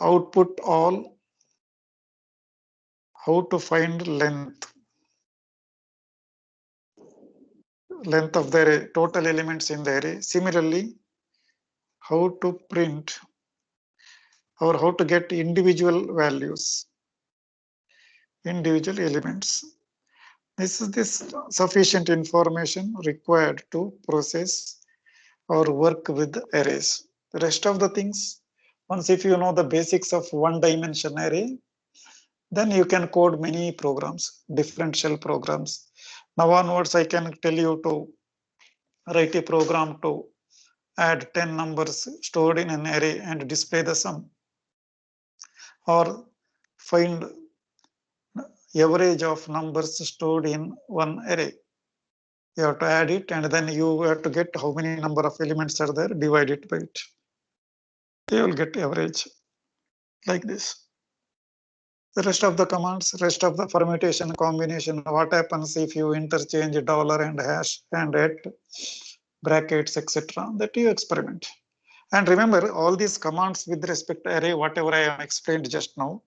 output all, how to find length of the array, total elements in the array. Similarly, how to print or how to get individual values, individual elements. This is this sufficient information required to process or work with arrays. The rest of the things, once if you know the basics of one dimension array, then you can code many programs, different shell programs. Now onwards, I can tell you to write a program to add 10 numbers stored in an array and display the sum, or find average of numbers stored in one array. You have to add it and then you have to get how many number of elements are there, divide it by it. You will get average like this. The rest of the commands, rest of the permutation combination, what happens if you interchange dollar and hash and at brackets, etc., that you experiment. And remember, all these commands with respect to array, whatever I have explained just now,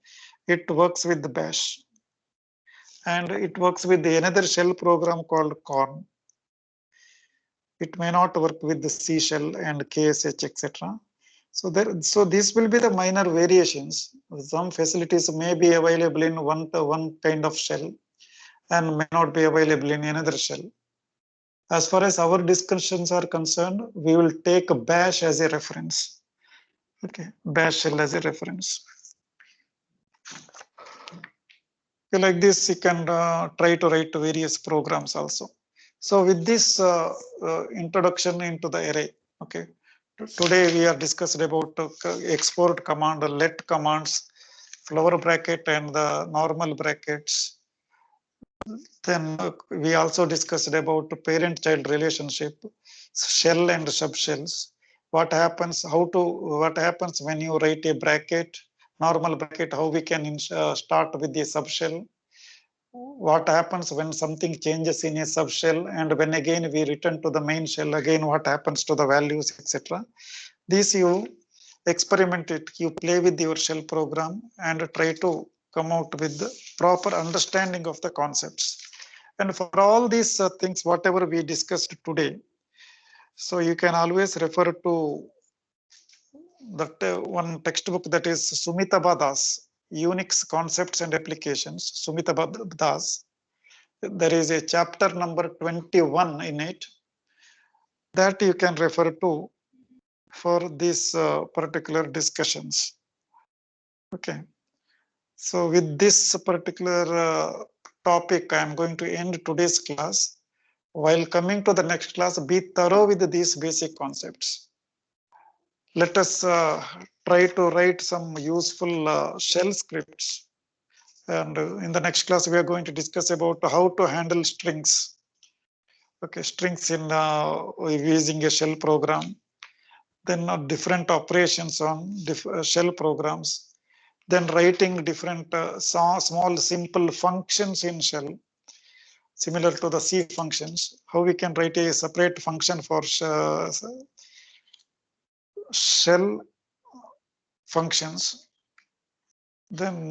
it works with the bash. And it works with another shell program called corn. It may not work with the C shell and KSH, etc. So this will be the minor variations. Some facilities may be available in one kind of shell and may not be available in another shell. As far as our discussions are concerned, we will take bash as a reference. Okay, bash shell as a reference. Like this, you can try to write various programs also. So with this introduction into the array, okay, today we are discussed about export command, let commands, flower bracket and the normal brackets. Then we also discussed about parent-child relationship, shell and subshells. What happens when you write a bracket, normal bracket, how we can start with the subshell. What happens when something changes in a subshell and when again we return to the main shell, again what happens to the values, etc. This you experiment it, you play with your shell program and try to come out with the proper understanding of the concepts. And for all these things, whatever we discussed today, so you can always refer to that one textbook, that is Sumitaba Das, Unix Concepts and Applications, Sumitaba Das. There is a chapter number 21 in it that you can refer to for these particular discussions. Okay. So with this particular topic, I am going to end today's class. While coming to the next class, be thorough with these basic concepts. Let us try to write some useful shell scripts. And in the next class, we are going to discuss about how to handle strings. Okay, strings in using a shell program. Then different operations on shell programs. Then writing different small simple functions in shell, similar to the C functions. How we can write a separate function for shell functions. Then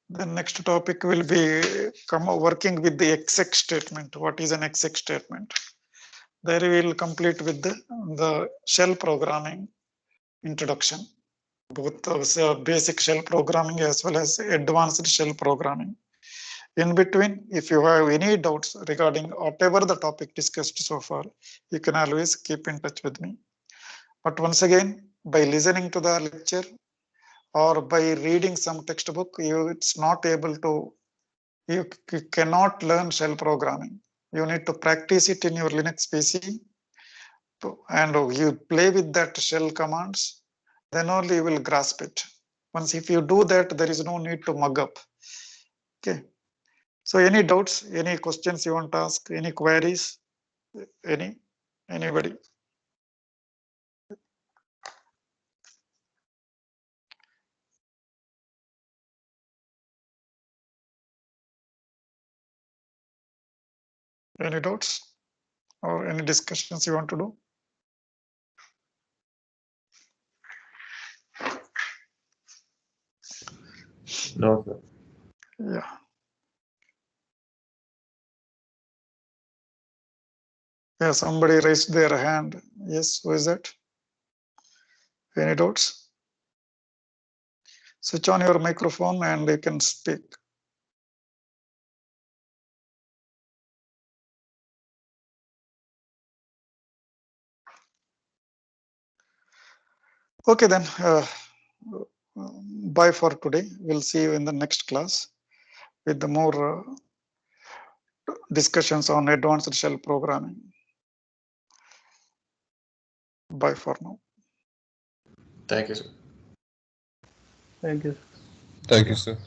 the next topic will be working with the exec statement. What is an exec statement? There we will complete with the shell programming introduction, both basic shell programming as well as advanced shell programming. In between, if you have any doubts regarding whatever the topic discussed so far, you can always keep in touch with me. But once again, by listening to the lecture or by reading some textbook, it's not able to, you cannot learn shell programming. You need to practice it in your Linux PC and you play with that shell commands, then only you will grasp it. Once if you do that, there is no need to mug up. Okay. So any doubts, any questions you want to ask, any queries, anybody? Any doubts or any discussions you want to do? No, sir. Yeah. Yeah, somebody raised their hand. Yes, who is that? Any doubts? Switch on your microphone and you can speak. Okay, then. Bye for today. We'll see you in the next class with the more discussions on advanced shell programming. Bye for now. Thank you, sir. Thank you. Thank you, sir.